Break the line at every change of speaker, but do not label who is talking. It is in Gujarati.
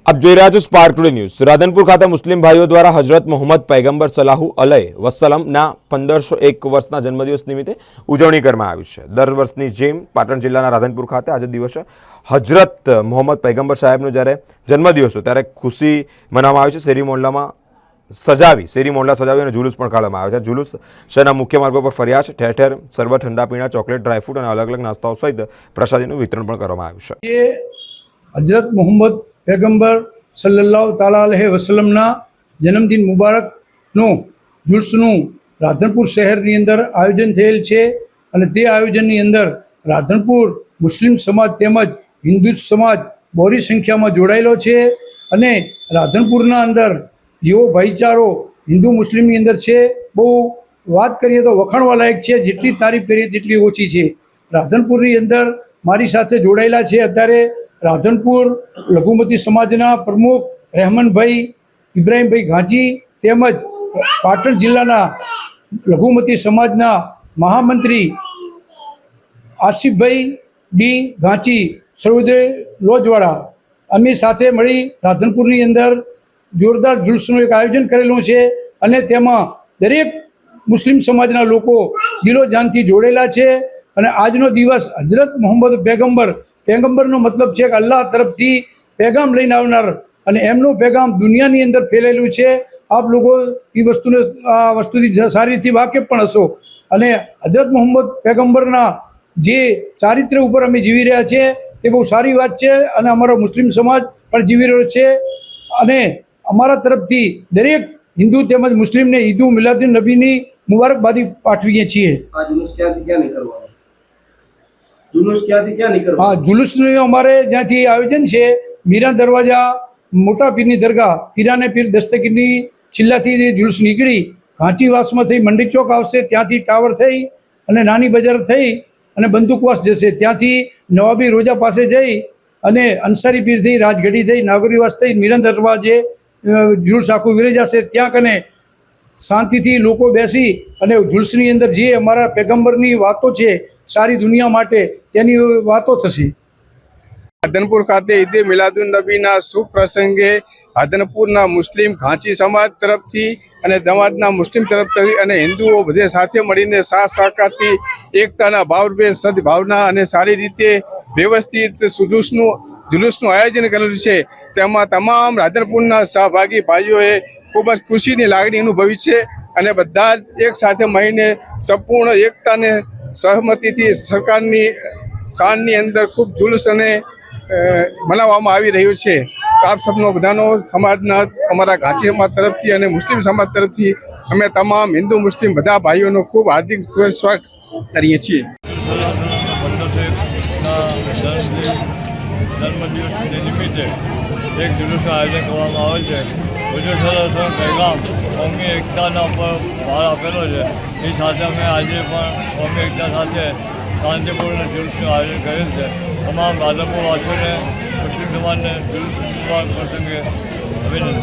આપ જોઈ રહ્યા છો સ્પાર્ક ટુડે ન્યૂઝ। રાધનપુર ખાતે મુસ્લિમ ભાઈઓ દ્વારા હજરત મોહમ્મદ પૈગંબર સલાહુ અલૈહ વસલમના 1501 વર્ષના જન્મદિવસ નિમિત્તે ઉજવણી કરવામાં આવી છે। દર વર્ષની જેમ પાટણ જિલ્લાના રાધનપુર ખાતે આજે દિવસે હજરત મોહમ્મદ પૈગંબર સાહેબનો જ્યારે જન્મદિવસ હોય ત્યારે ખુશી મનાવવામાં આવી છે। શેરી મોહલ્લા સજાવી અને જુલુસ પણ કાઢવામાં આવે છે। જુલુસ શહેરના મુખ્ય માર્ગો પર ફર્યા છે। ઠેર ઠેર સરબત, ઠંડા પીણા, ચોકલેટ, ડ્રાયફ્રૂટ અને અલગ અલગ નાસ્તાઓ સહિત પ્રસાદીનું વિતરણ પણ કરવામાં આવ્યું છે।
હજરત મોહમ્મદ पैगंबर सल्लल्लाहु ताला अलैहि वसल्लमना जन्मदिन मुबारकનું જુલુસનું રાધનપુર શહેરની અંદર આયોજન થયેલ છે અને તે આયોજનની અંદર રાધનપુર મુસ્લિમ સમાજ તેમજ હિન્દુ સમાજ બહોળી સંખ્યામાં જોડાયેલો છે અને રાધનપુરના અંદર જેવો ભાઈચારો હિન્દુ મુસ્લિમની અંદર છે બહુ વાત કરીએ તો વખાણવા લાયક છે। જેટલી તારીફ કરીએ તેટલી ઓછી છે। રાધનપુરની અંદર મારી સાથે જોડાયેલા છે અત્યારે રાધનપુર લઘુમતી સમાજના પ્રમુખ રહેમાનભાઈ ઇબ્રાહીમભાઈ ઘાંચી તેમજ પાટણ જિલ્લાના લઘુમતી સમાજના મહામંત્રી આસિફભાઈ ડી ઘાંચી સર્વોદય લોજવાળા અમે સાથે મળી રાધનપુરની અંદર જોરદાર જુલુસનું એક આયોજન કરેલું છે અને તેમાં દરેક મુસ્લિમ સમાજના લોકો દિલો જાનથી જોડેલા છે અને આજનો દિવસ હજરત મોહમ્મદ પેગંબરનો મતલબ છે કે અલ્લાહ તરફથી પેગામ લઈને આવનાર અને એમનું પેગામ દુનિયાની અંદર ફેલેલું છે। આપ લોકો એ વસ્તુથી સારી રીતે વાકેફ પણ હશો અને હજરત મોહમ્મદ પેગંબરના જે ચારિત્ર્ય ઉપર અમે જીવી રહ્યા છીએ તે બહુ સારી વાત છે અને અમારો મુસ્લિમ સમાજ પણ જીવી રહ્યો છે અને અમારા તરફથી દરેક હિન્દુ તેમજ મુસ્લિમને ઈદ મિલાદુન નબીની મુબારકબાદી પાઠવીએ છીએ। हाँ, जुलूसનું અમારે જ્યાંથી આયોજન છે મીરા દરવાજા મોટા પીરની દરગાહ પીરાને પીર દસ્તગીરની છિલ્લાથી જુલુસ નીકળી ઘાંચીવાસમાં થઈ મંડી ચોક આવશે, ત્યાંથી ટાવર થઈ અને નાની બજાર થઈ અને બંદૂકવાસ જશે, ત્યાંથી નવાબી રોજા પાસે જઈ અને અંસારી પીર થઈ રાજગઢી થઈ નાગરીવાસ થઈ મીરા દરવાજે જુલુસ આખું વિરાઈ જશે। ત્યાં કને શાંતિથી લોકો બેસી અને જુલુસની અંદર જે અમારા પેગંબરની વાતો છે સારી દુનિયા માટે તેની વાતો થશે।
રાધનપુર ખાતે ઈદ મિલાદુન નબીના શુભ પ્રસંગે રાધનપુરના મુસ્લિમ ઘાંચી સમાજ તરફથી અને સમાજના મુસ્લિમ તરફથી અને હિન્દુઓ બધે સાથે મળીને સાથ સહકારથી એકતાના ભાવરૂપે સદભાવના અને સારી રીતે વ્યવસ્થિત જુલુસનું આયોજન કરેલું છે। તેમાં તમામ રાધનપુરના સહભાગી ભાઈઓએ ખૂબ જ ખુશીની લાગણી અનુભવી છે અને બધા જ એક સાથે મળીને સંપૂર્ણ એકતાને સહમતિથી સરકારની શાનની અંદર ખૂબ જુલુસ અને મનાવવામાં આવી રહ્યું છે। આપ સૌનો બધાનો સમાજના અમારા ઘાંચી સમાજ તરફથી અને મુસ્લિમ સમાજ તરફથી અમે તમામ હિન્દુ મુસ્લિમ બધા ભાઈઓનો ખૂબ હાર્દિક સ્વાગત કરીએ છીએ।
જન્મદિવસને નિમિત્તે એક જુલુસનું આયોજન કરવામાં આવે છે। ગુજરાતનો પેગામ કોમી એકતાના ઉપર ભાર આપેલો છે। એ સાથે અમે આજે પણ કોમી એકતા સાથે શાંતિપૂર્ણ જુલુસનું આયોજન કરેલ છે। તમામ રાધનપુરવાસીઓને મુસ્લિમ સમાજને જુલુસ પ્રસંગે અભિનંદન।